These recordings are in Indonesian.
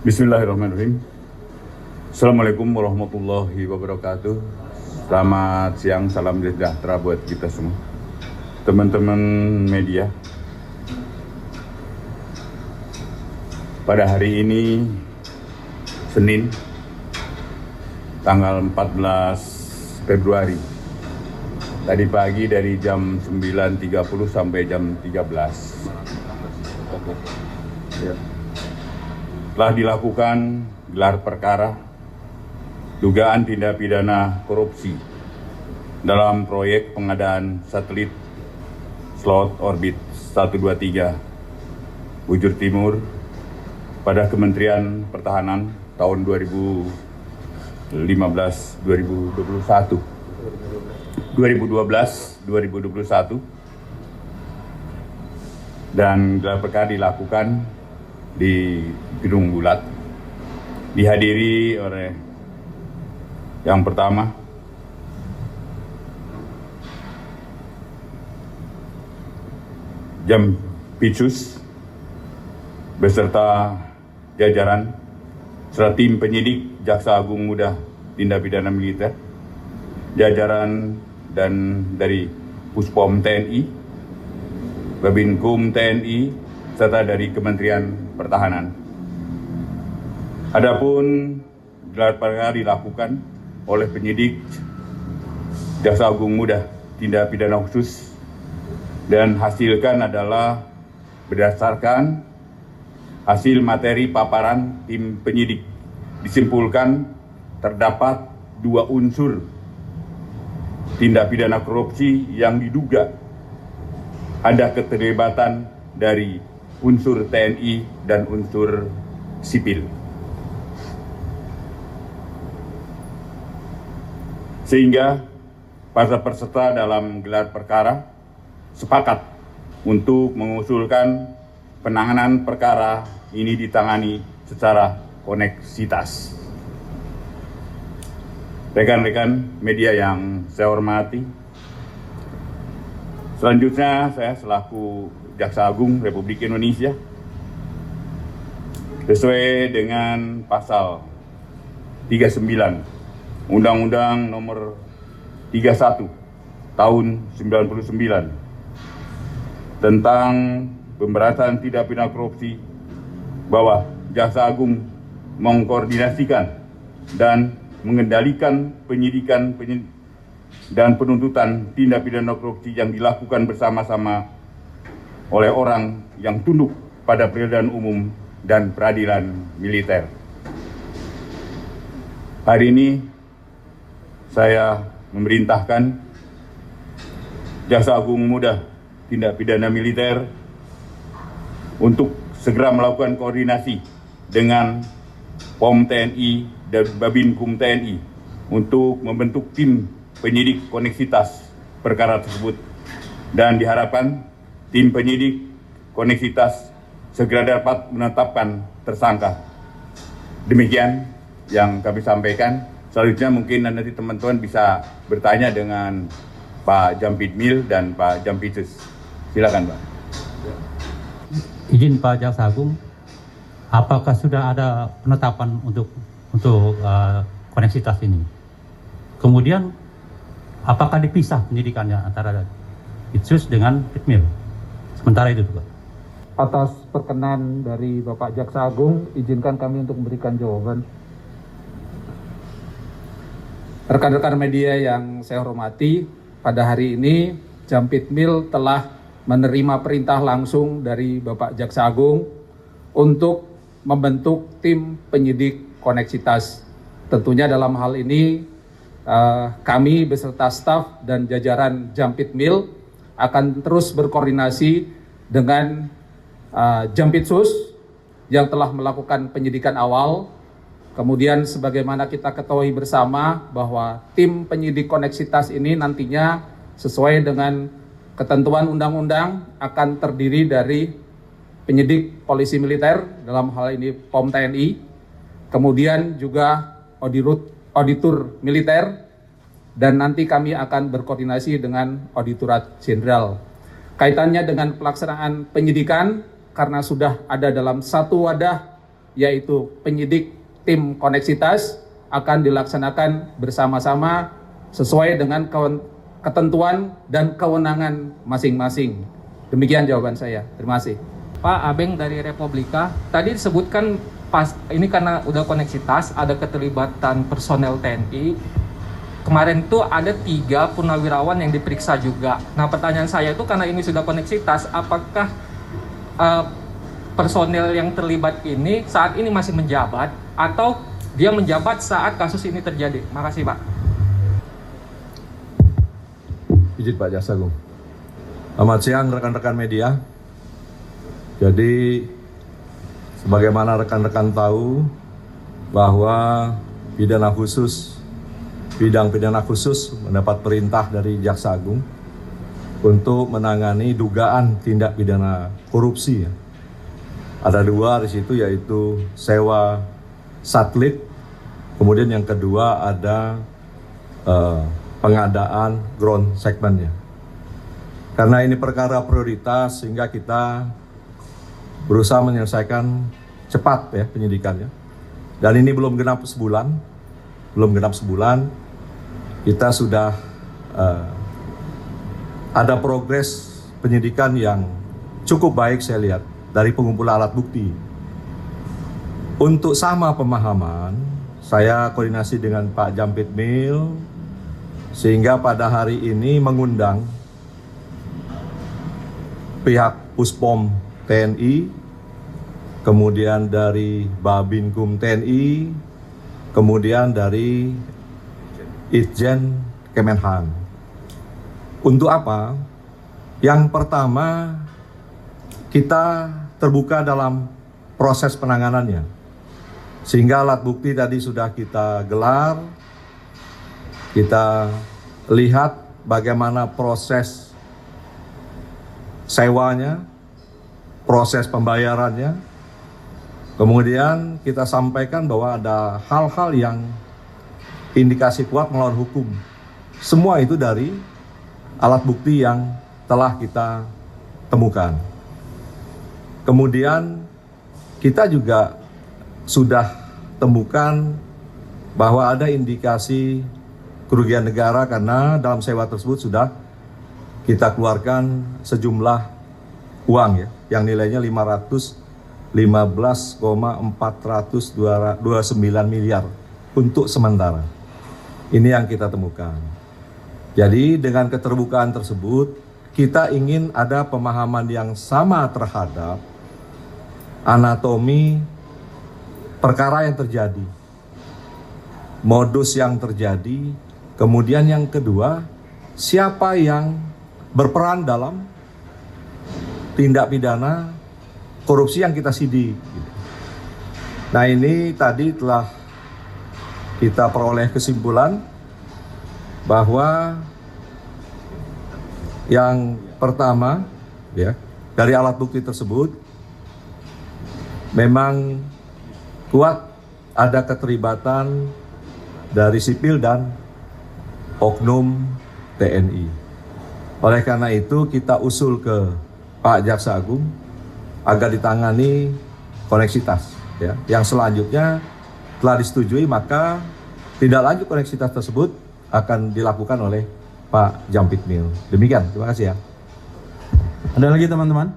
Bismillahirrahmanirrahim. Assalamualaikum warahmatullahi wabarakatuh. Selamat siang, salam sejahtera buat kita semua. Teman-teman media, pada hari ini Senin tanggal 14 Februari, tadi pagi dari jam 9.30 sampai jam 13 telah dilakukan gelar perkara dugaan tindak pidana korupsi dalam proyek pengadaan satelit slot orbit 123 Bujur Timur pada Kementerian Pertahanan tahun 2021 dan gelar perkara dilakukan di Gedung Bulat, dihadiri oleh yang pertama Jampitsus beserta jajaran serta tim penyidik Jaksa Agung Muda Tindak Pidana Militer, jajaran dan dari Puspom TNI, Babinkum TNI, serta dari Kementerian Pertahanan. Adapun gelar perkara dilakukan oleh penyidik Jaksa Agung Muda Tindak Pidana Khusus dan hasilkan adalah berdasarkan hasil materi paparan tim penyidik, disimpulkan terdapat 2 unsur tindak pidana korupsi yang diduga ada keterlibatan dari unsur TNI dan unsur sipil. Sehingga para peserta dalam gelar perkara sepakat untuk mengusulkan penanganan perkara ini ditangani secara koneksitas. Rekan-rekan media yang saya hormati, selanjutnya saya selaku Jaksa Agung Republik Indonesia sesuai dengan pasal 39 Undang-Undang Nomor 31 Tahun 99 tentang pemberantasan tindak pidana korupsi, bahwa Jaksa Agung mengkoordinasikan dan mengendalikan penyidikan dan penuntutan tindak pidana korupsi yang dilakukan bersama-sama oleh orang yang tunduk pada peradilan umum dan peradilan militer. Hari ini saya memerintahkan Jaksa Agung Muda Tindak Pidana Militer untuk segera melakukan koordinasi dengan POM TNI dan Babinkum TNI untuk membentuk tim penyidik koneksitas perkara tersebut, dan diharapkan tim penyidik koneksitas segera dapat menetapkan tersangka. Demikian yang kami sampaikan. Selanjutnya mungkin nanti teman-teman bisa bertanya dengan Pak Jampitmil dan Pak Jampitsus. Silakan, Pak. Izin Pak Jaksa Agung, apakah sudah ada penetapan untuk koneksitas ini? Kemudian apakah dipisah penyidikannya antara Itsus dengan Pitmil? Sementara itu, Pak. Atas perkenan dari Bapak Jaksa Agung, izinkan kami untuk memberikan jawaban. Rekan-rekan media yang saya hormati, pada hari ini Jampitmil telah menerima perintah langsung dari Bapak Jaksa Agung untuk membentuk tim penyidik koneksitas. Tentunya dalam hal ini kami beserta staf dan jajaran Jampitmil akan terus berkoordinasi dengan Jampitsus yang telah melakukan penyidikan awal. Kemudian sebagaimana kita ketahui bersama bahwa tim penyidik koneksitas ini nantinya sesuai dengan ketentuan undang-undang akan terdiri dari penyidik polisi militer, dalam hal ini POM TNI, kemudian juga auditor militer, dan nanti kami akan berkoordinasi dengan Auditorat Jenderal. Kaitannya dengan pelaksanaan penyidikan, karena sudah ada dalam satu wadah yaitu penyidik tim koneksitas, akan dilaksanakan bersama-sama sesuai dengan ketentuan dan kewenangan masing-masing. Demikian jawaban saya. Terima kasih. Pak Abeng dari Republika, tadi disebutkan pas ini karena udah koneksitas, ada keterlibatan personel TNI. Kemarin itu ada 3 purnawirawan yang diperiksa juga. Nah, pertanyaan saya itu karena ini sudah koneksitas, apakah personel yang terlibat ini saat ini masih menjabat atau dia menjabat saat kasus ini terjadi? Makasih, Pak. Izin Pak Jaksa Agung. Selamat siang rekan-rekan media. Jadi sebagaimana rekan-rekan tahu bahwa bidang pidana khusus mendapat perintah dari Jaksa Agung untuk menangani dugaan tindak pidana korupsi. Ada 2 di situ, yaitu sewa satelit, kemudian yang kedua ada pengadaan ground segmentnya. Karena ini perkara prioritas sehingga kita berusaha menyelesaikan cepat ya penyidikannya. Dan ini belum genap sebulan, kita sudah ada progres penyidikan yang cukup baik saya lihat dari pengumpulan alat bukti. Untuk sama pemahaman, saya koordinasi dengan Pak Jampitmil sehingga pada hari ini mengundang pihak Puspom TNI, kemudian dari Babinkum TNI, kemudian dari Itjen Kemenhan. Untuk apa? Yang pertama, kita terbuka dalam proses penanganannya. Sehingga alat bukti tadi sudah kita gelar, kita lihat bagaimana proses sewanya, proses pembayarannya. Kemudian kita sampaikan bahwa ada hal-hal yang indikasi kuat melawan hukum. Semua itu dari alat bukti yang telah kita temukan. Kemudian kita juga sudah temukan bahwa ada indikasi kerugian negara karena dalam sewa tersebut sudah kita keluarkan sejumlah uang ya, yang nilainya 515,429 miliar untuk sementara. Ini yang kita temukan. Jadi dengan keterbukaan tersebut, kita ingin ada pemahaman yang sama terhadap anatomi perkara yang terjadi, modus yang terjadi, kemudian yang kedua, siapa yang berperan dalam tindak pidana korupsi yang kita sidik. Nah, ini tadi telah kita peroleh kesimpulan bahwa yang pertama ya, dari alat bukti tersebut memang kuat ada keterlibatan dari sipil dan oknum TNI. Oleh karena itu kita usul ke Pak Jaksa Agung agar ditangani koneksitas ya. Yang selanjutnya telah disetujui, maka tindak lanjut koneksitas tersebut akan dilakukan oleh Pak Jampitmil. Demikian, terima kasih ya. Ada lagi teman-teman?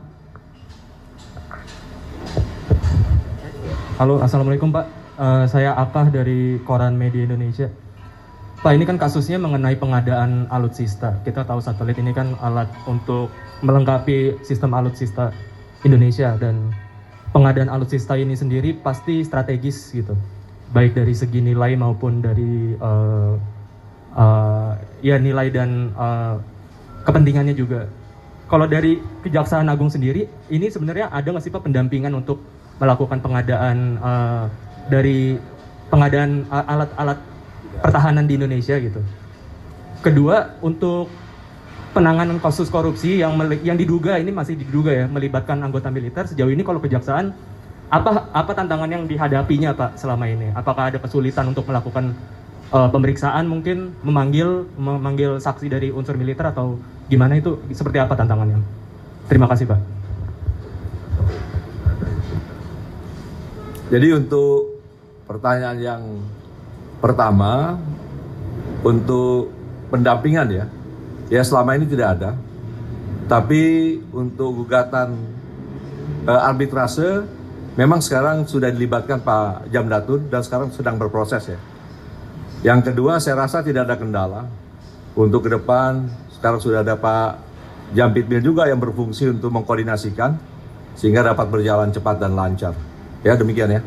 Halo, Assalamualaikum Pak. Saya Akah dari Koran Media Indonesia. Pak, ini kan kasusnya mengenai pengadaan alutsista. Kita tahu satelit ini kan alat untuk melengkapi sistem alutsista Indonesia, dan pengadaan alutsista ini sendiri pasti strategis gitu, baik dari segi nilai maupun dari nilai dan kepentingannya juga. Kalau dari Kejaksaan Agung sendiri, ini sebenarnya ada nggak sih Pak pendampingan untuk melakukan pengadaan dari pengadaan alat-alat pertahanan di Indonesia gitu? Kedua, untuk penanganan kasus korupsi yang diduga, ini masih diduga ya, melibatkan anggota militer, sejauh ini kalau Kejaksaan apa tantangan yang dihadapinya Pak selama ini? Apakah ada kesulitan untuk melakukan pemeriksaan, mungkin memanggil saksi dari unsur militer, atau gimana, itu seperti apa tantangannya? Terima kasih Pak. Jadi untuk pertanyaan yang pertama, untuk pendampingan ya selama ini tidak ada. Tapi untuk gugatan arbitrase, memang sekarang sudah dilibatkan Pak Jamdatun dan sekarang sedang berproses ya. Yang kedua, saya rasa tidak ada kendala. Untuk ke depan, sekarang sudah ada Pak Jampitmil juga yang berfungsi untuk mengkoordinasikan sehingga dapat berjalan cepat dan lancar. Ya, demikian ya.